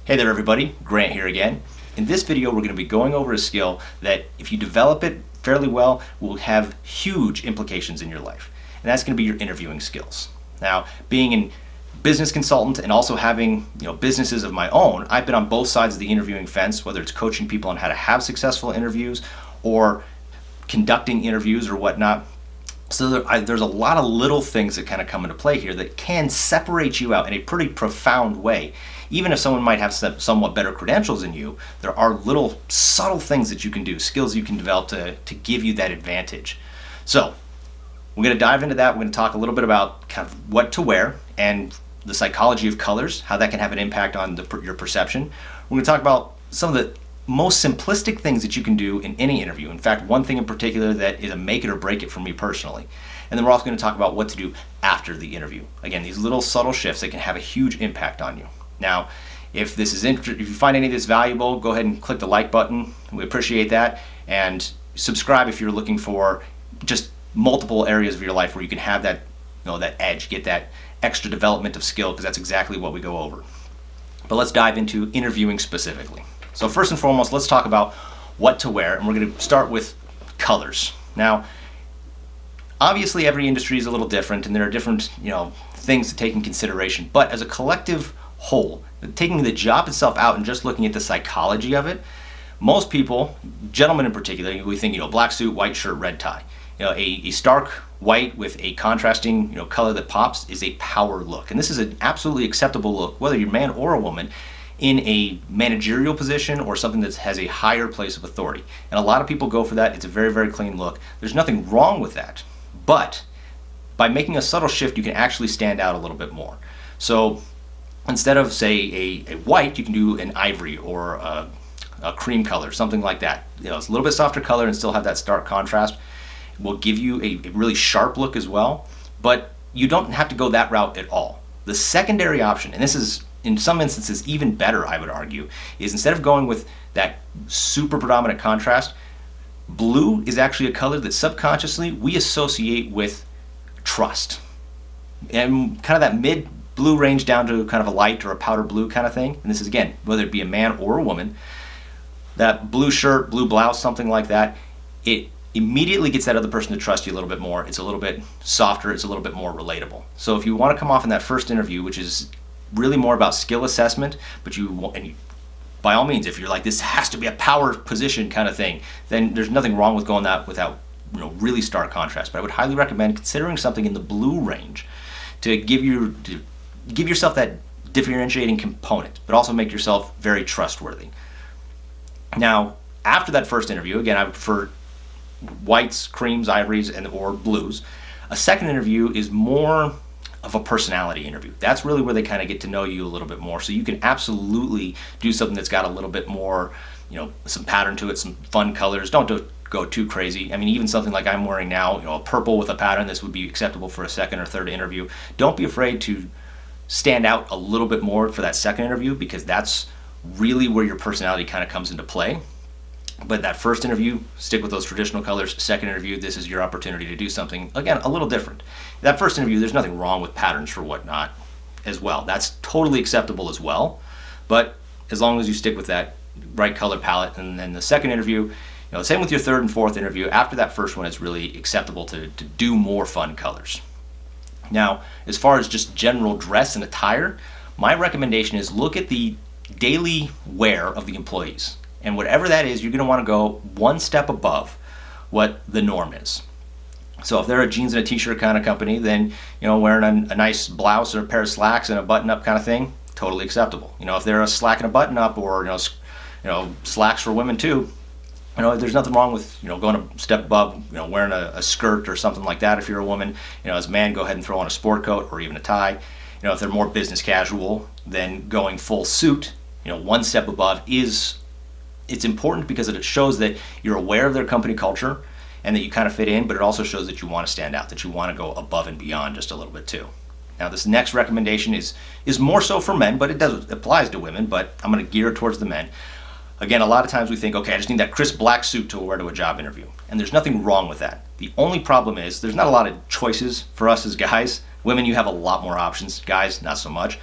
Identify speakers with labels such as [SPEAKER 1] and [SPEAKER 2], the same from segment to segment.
[SPEAKER 1] Hey there everybody, Grant here again. In this video we're going to be going over a skill that if you develop it fairly well will have huge implications in your life. And that's going to be your interviewing skills. Now, being a business consultant and also having businesses of my own, I've been on both sides of the interviewing fence, whether it's coaching people on how to have successful interviews or conducting interviews or whatnot. So there's a lot of little things that kind of come into play here that can separate you out in a pretty profound way. Even if someone might have somewhat better credentials than you, there are little subtle things that you can do, skills you can develop to give you that advantage. So we're going to dive into that. We're going to talk a little bit about kind of what to wear and the psychology of colors, how that can have an impact on your perception. We're going to talk about some of the most simplistic things that you can do in any interview. In fact, one thing in particular that is a make it or break it for me personally. And then we're also going to talk about what to do after the interview. Again, these little subtle shifts that can have a huge impact on you. Now, if you find any of this valuable, go ahead and click the like button. We appreciate that. And subscribe if you're looking for just multiple areas of your life where you can have that, that edge, get that extra development of skill, because that's exactly what we go over. But let's dive into interviewing specifically. So first and foremost, let's talk about what to wear, and we're going to start with colors. Now, obviously every industry is a little different, and there are different, things to take in consideration. But as a collective whole, taking the job itself out and just looking at the psychology of it, most people, gentlemen in particular, we think, black suit, white shirt, red tie. A stark white with a contrasting, color that pops is a power look, and this is an absolutely acceptable look, whether you're a man or a woman, in a managerial position or something that has a higher place of authority. And a lot of people go for that. It's a very, very clean look. There's nothing wrong with that. But by making a subtle shift, you can actually stand out a little bit more. So instead of, say, a white, you can do an ivory or a cream color, something like that. It's a little bit softer color and still have that stark contrast. It will give you a really sharp look as well. But you don't have to go that route at all. The secondary option, and this is in some instances even better, I would argue, is instead of going with that super predominant contrast, blue is actually a color that subconsciously we associate with trust. And kind of that mid blue range down to kind of a light or a powder blue kind of thing. And this is, again, whether it be a man or a woman, that blue shirt, blue blouse, something like that, it immediately gets that other person to trust you a little bit more. It's a little bit softer, it's a little bit more relatable. So if you want to come off in that first interview, which is really more about skill assessment, but by all means, if you're like, this has to be a power position kind of thing, then there's nothing wrong with going that without really stark contrast. But I would highly recommend considering something in the blue range to give yourself that differentiating component, but also make yourself very trustworthy. Now, after that first interview, again, I would prefer whites, creams, ivories, or blues. A second interview is more of a personality interview. That's really where they kind of get to know you a little bit more. So you can absolutely do something that's got a little bit more, some pattern to it, some fun colors. Don't go too crazy. I mean, even something like I'm wearing now, a purple with a pattern, this would be acceptable for a second or third interview. Don't be afraid to stand out a little bit more for that second interview, because that's really where your personality kind of comes into play. But that first interview, stick with those traditional colors. Second interview, this is your opportunity to do something, again, a little different. That first interview, there's nothing wrong with patterns for whatnot as well. That's totally acceptable as well. But as long as you stick with that bright color palette. And then the second interview, same with your third and fourth interview. After that first one, it's really acceptable to do more fun colors. Now, as far as just general dress and attire, my recommendation is look at the daily wear of the employees. And whatever that is, you're going to want to go one step above what the norm is. So if they're a jeans and a t-shirt kind of company, then wearing a nice blouse or a pair of slacks and a button-up kind of thing, totally acceptable. If they're a slack and a button-up, or slacks for women too, there's nothing wrong with going a step above, wearing a skirt or something like that. If you're a woman, as a man, go ahead and throw on a sport coat or even a tie. If they're more business casual, then going full suit, one step above it's important, because it shows that you're aware of their company culture and that you kind of fit in, but it also shows that you want to stand out, that you want to go above and beyond just a little bit too. Now, this next recommendation is more so for men, but it applies to women, but I'm going to gear it towards the men. Again, a lot of times we think, okay, I just need that crisp black suit to wear to a job interview. And there's nothing wrong with that. The only problem is there's not a lot of choices for us as guys. Women, you have a lot more options. Guys, not so much.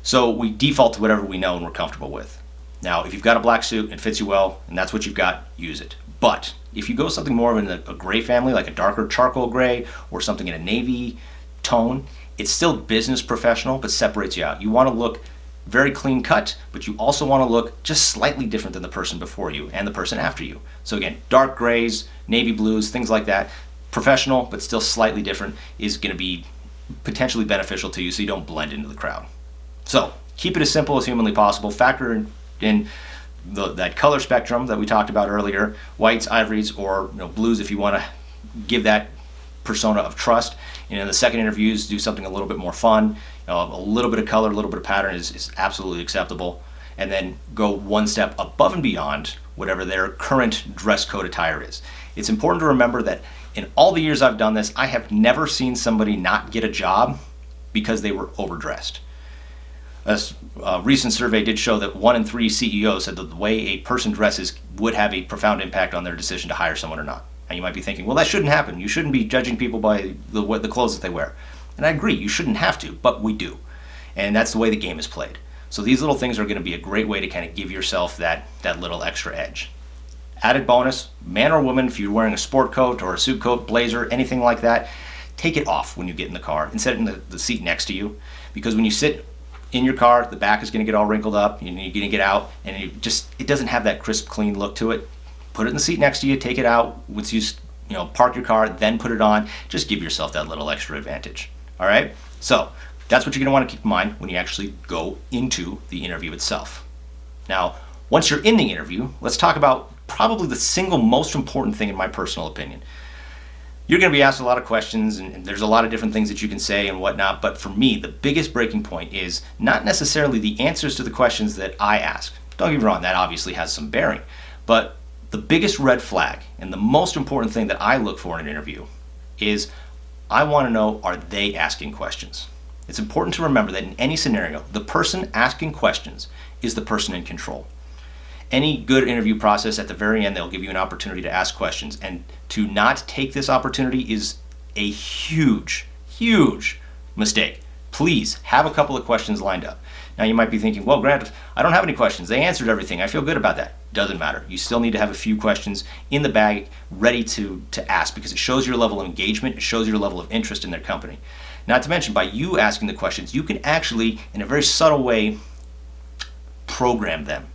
[SPEAKER 1] So we default to whatever we know and we're comfortable with. Now, if you've got a black suit and it fits you well, and that's what you've got, use it. But if you go something more in a gray family, like a darker charcoal gray or something in a navy tone, it's still business professional, but separates you out. You want to look very clean cut, but you also want to look just slightly different than the person before you and the person after you. So again, dark grays, navy blues, things like that, professional, but still slightly different, is going to be potentially beneficial to you so you don't blend into the crowd. So keep it as simple as humanly possible. Factor in that color spectrum that we talked about earlier, whites, ivories, or blues if you want to give that persona of trust. And in the second interviews, do something a little bit more fun. A little bit of color, a little bit of pattern is absolutely acceptable. And then go one step above and beyond whatever their current dress code attire is. It's important to remember that in all the years I've done this, I have never seen somebody not get a job because they were overdressed. A recent survey did show that 1 in 3 CEOs said that the way a person dresses would have a profound impact on their decision to hire someone or not. Now you might be thinking, well, that shouldn't happen. You shouldn't be judging people by the clothes that they wear. And I agree, you shouldn't have to, but we do. And that's the way the game is played. So these little things are going to be a great way to kind of give yourself that little extra edge. Added bonus, man or woman, if you're wearing a sport coat or a suit coat, blazer, anything like that, take it off when you get in the car and set it in the seat next to you. Because when you sit in your car, the back is going to get all wrinkled up, you're going to get out, and it doesn't have that crisp, clean look to it. Put it in the seat next to you, take it out, once you park your car, then put it on. Just give yourself that little extra advantage. All right? So that's what you're going to want to keep in mind when you actually go into the interview itself. Now, once you're in the interview, let's talk about probably the single most important thing in my personal opinion. You're going to be asked a lot of questions, and there's a lot of different things that you can say and whatnot, but for me, the biggest breaking point is not necessarily the answers to the questions that I ask. Don't get me wrong, that obviously has some bearing, but the biggest red flag and the most important thing that I look for in an interview is I want to know, are they asking questions? It's important to remember that in any scenario, the person asking questions is the person in control. Any good interview process, at the very end, they'll give you an opportunity to ask questions. And to not take this opportunity is a huge, huge mistake. Please have a couple of questions lined up. Now you might be thinking, well, Grant, I don't have any questions. They answered everything. I feel good about that. Doesn't matter. You still need to have a few questions in the bag ready to ask, because it shows your level of engagement. It shows your level of interest in their company. Not to mention, by you asking the questions, you can actually, in a very subtle way, program them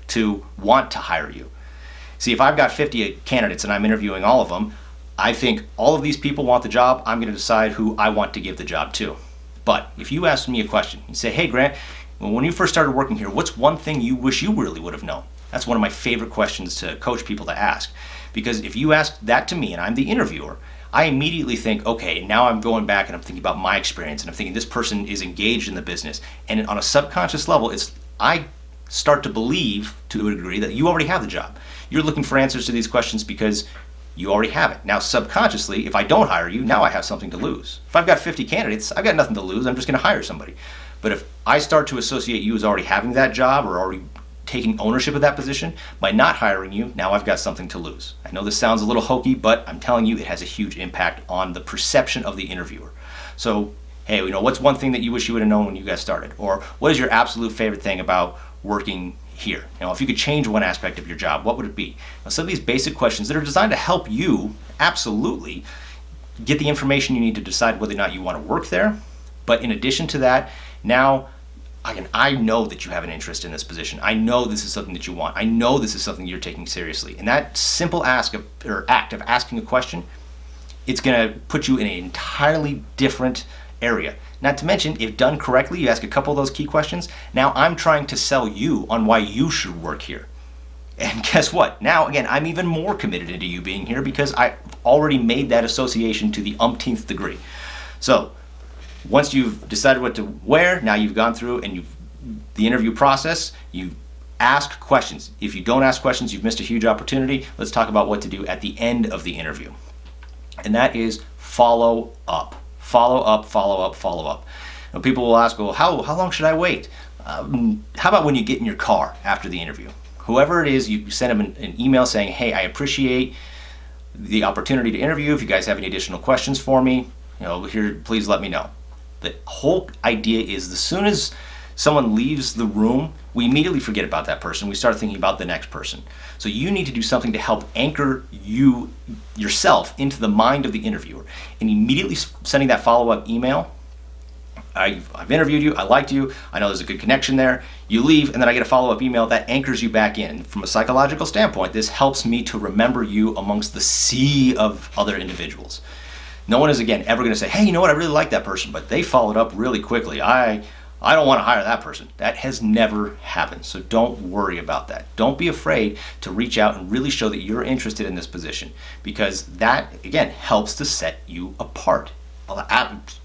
[SPEAKER 1] to want to hire you. See, if I've got 50 candidates and I'm interviewing all of them, I think all of these people want the job. I'm going to decide who I want to give the job to. But if you ask me a question, you say, hey, Grant, when you first started working here, what's one thing you wish you really would have known? That's one of my favorite questions to coach people to ask. Because if you ask that to me and I'm the interviewer, I immediately think, okay, now I'm going back and I'm thinking about my experience and I'm thinking this person is engaged in the business. And on a subconscious level, I start to believe to a degree that you already have the job. You're looking for answers to these questions because you already have it. Now, subconsciously, if I don't hire you, now I have something to lose. If I've got 50 candidates, I've got nothing to lose. I'm just going to hire somebody. But if I start to associate you as already having that job or already taking ownership of that position, by not hiring you, now I've got something to lose. I know this sounds a little hokey, but I'm telling you, it has a huge impact on the perception of the interviewer. So, hey, what's one thing that you wish you would have known when you guys started? Or what is your absolute favorite thing about working here? If you could change one aspect of your job, what would it be? Now, some of these basic questions that are designed to help you absolutely get the information you need to decide whether or not you want to work there. But in addition to that, now I know that you have an interest in this position. I know this is something that you want. I know this is something you're taking seriously. And that simple act of asking a question, it's going to put you in an entirely different area. Not to mention, if done correctly, you ask a couple of those key questions, now I'm trying to sell you on why you should work here. And guess what? Now, again, I'm even more committed into you being here because I already made that association to the umpteenth degree. So, once you've decided what to wear, now you've gone through and the interview process, you've asked questions. If you don't ask questions, you've missed a huge opportunity. Let's talk about what to do at the end of the interview. And that is follow up. Follow up, follow up, follow up. Now, people will ask, well, how long should I wait? How about when you get in your car after the interview? Whoever it is, you send them an email saying, hey, I appreciate the opportunity to interview. If you guys have any additional questions for me, here, please let me know. The whole idea is as soon as someone leaves the room, we immediately forget about that person. We start thinking about the next person. So you need to do something to help anchor yourself into the mind of the interviewer. And immediately sending that follow-up email, I've interviewed you, I liked you, I know there's a good connection there. You leave, and then I get a follow-up email that anchors you back in. From a psychological standpoint, this helps me to remember you amongst the sea of other individuals. No one is, again, ever going to say, hey, you know what, I really like that person, but they followed up really quickly. I don't want to hire that person. That has never happened, so don't worry about that. Don't be afraid to reach out and really show that you're interested in this position, because that, again, helps to set you apart.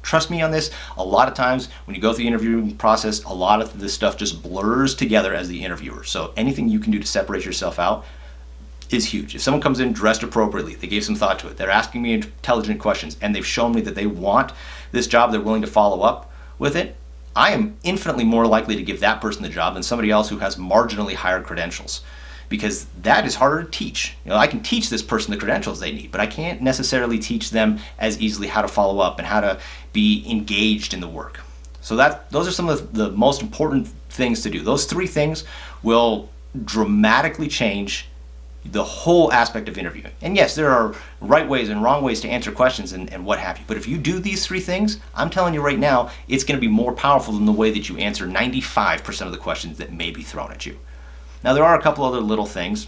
[SPEAKER 1] Trust me on this, a lot of times when you go through the interviewing process, a lot of this stuff just blurs together as the interviewer. So anything you can do to separate yourself out is huge. If someone comes in dressed appropriately, they gave some thought to it, they're asking me intelligent questions, and they've shown me that they want this job, they're willing to follow up with it, I am infinitely more likely to give that person the job than somebody else who has marginally higher credentials. Because that is harder to teach. I can teach this person the credentials they need, but I can't necessarily teach them as easily how to follow up and how to be engaged in the work. So those are some of the most important things to do. Those 3 things will dramatically change the whole aspect of interviewing. And yes, there are right ways and wrong ways to answer questions and what have you. But if you do these 3 things, I'm telling you right now, it's going to be more powerful than the way that you answer 95% of the questions that may be thrown at you. Now, there are a couple other little things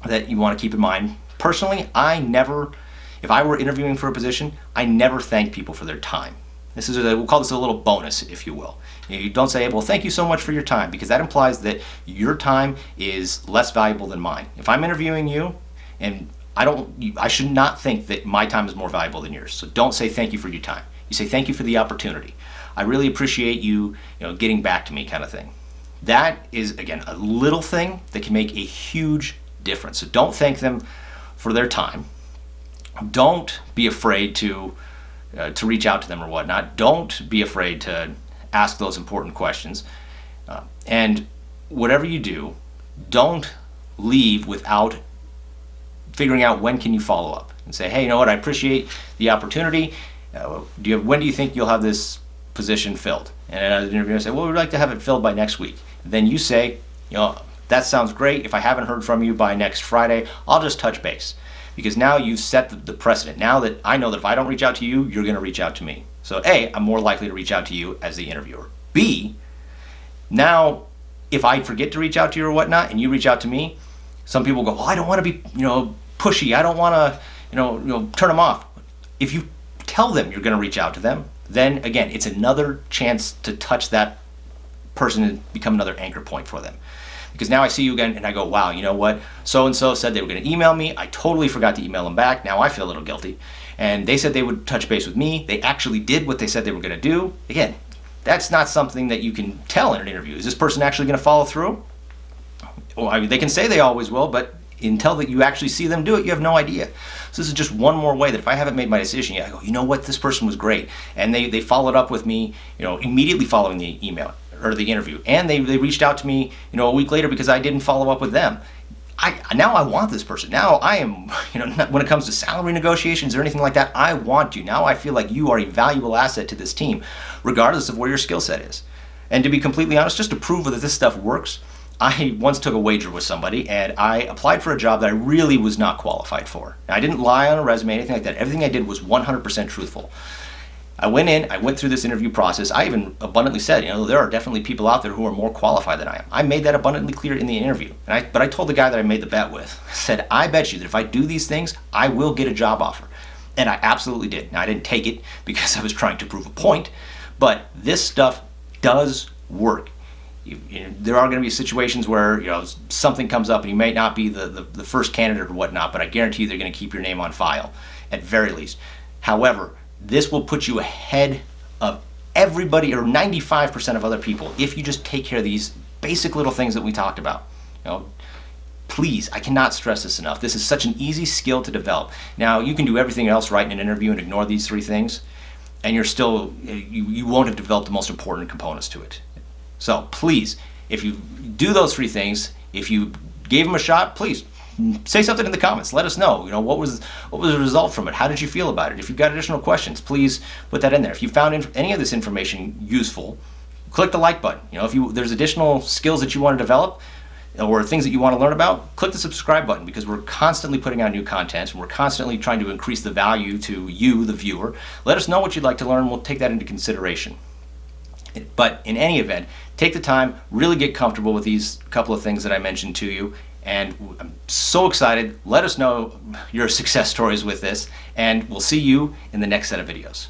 [SPEAKER 1] that you want to keep in mind. Personally, if I were interviewing for a position, I never thank people for their time. We'll call this a little bonus, if you will. You don't say, well, thank you so much for your time, because that implies that your time is less valuable than mine. If I'm interviewing you, and I should not think that my time is more valuable than yours. So don't say thank you for your time. You say thank you for the opportunity. I really appreciate you getting back to me, kind of thing. That is, again, a little thing that can make a huge difference. So don't thank them for their time. Don't be afraid to reach out to them or whatnot. Don't be afraid to ask those important questions. And whatever you do, don't leave without figuring out when can you follow up and say, hey, you know what, I appreciate the opportunity. When do you think you'll have this position filled? And the interviewer say, well, we'd like to have it filled by next week. Then you say, that sounds great. If I haven't heard from you by next Friday, I'll just touch base. Because now you've set the precedent. Now that I know that if I don't reach out to you, you're going to reach out to me. So A, I'm more likely to reach out to you as the interviewer. B, now if I forget to reach out to you or whatnot, and you reach out to me, some people go, well, I don't want to be, pushy. I don't want to, turn them off. If you tell them you're going to reach out to them, then again, it's another chance to touch that person and become another anchor point for them. Because now I see you again and I go, wow, you know what? So-and-so said they were going to email me. I totally forgot to email them back. Now I feel a little guilty. And they said they would touch base with me. They actually did what they said they were going to do. Again, that's not something that you can tell in an interview. Is this person actually going to follow through? Well, they can say they always will, but until that you actually see them do it, you have no idea. So this is just one more way that if I haven't made my decision yet, I go, you know what, this person was great. And they followed up with me, immediately following the email or the interview. And they reached out to me, a week later because I didn't follow up with them. Now I want this person. Now I am, when it comes to salary negotiations or anything like that, I want you. Now I feel like you are a valuable asset to this team, regardless of where your skill set is. And to be completely honest, just to prove that this stuff works, I once took a wager with somebody and I applied for a job that I really was not qualified for. Now, I didn't lie on a resume, anything like that. Everything I did was 100% truthful. I went through this interview process. I even abundantly said, there are definitely people out there who are more qualified than I am. I made that abundantly clear in the interview. But I told the guy that I made the bet with, I said, I bet you that if I do these things, I will get a job offer. And I absolutely did. Now, I didn't take it because I was trying to prove a point, but this stuff does work. There are going to be situations where something comes up and you may not be the first candidate or whatnot, but I guarantee you they're going to keep your name on file at very least. However, this will put you ahead of everybody or 95% of other people if you just take care of these basic little things that we talked about. Please, I cannot stress this enough. This is such an easy skill to develop. Now, you can do everything else right in an interview and ignore these 3 things, and you won't have developed the most important components to it. So please, if you do those 3 things, if you gave them a shot, please say something in the comments. Let us know. What was the result from it? How did you feel about it? If you've got additional questions, please put that in there. If you found any of this information useful, click the like button. If there's additional skills that you want to develop or things that you want to learn about, click the subscribe button, because we're constantly putting out new content and we're constantly trying to increase the value to you, the viewer. Let us know what you'd like to learn. We'll take that into consideration. But in any event, take the time, really get comfortable with these couple of things that I mentioned to you. And I'm so excited. Let us know your success stories with this, and we'll see you in the next set of videos.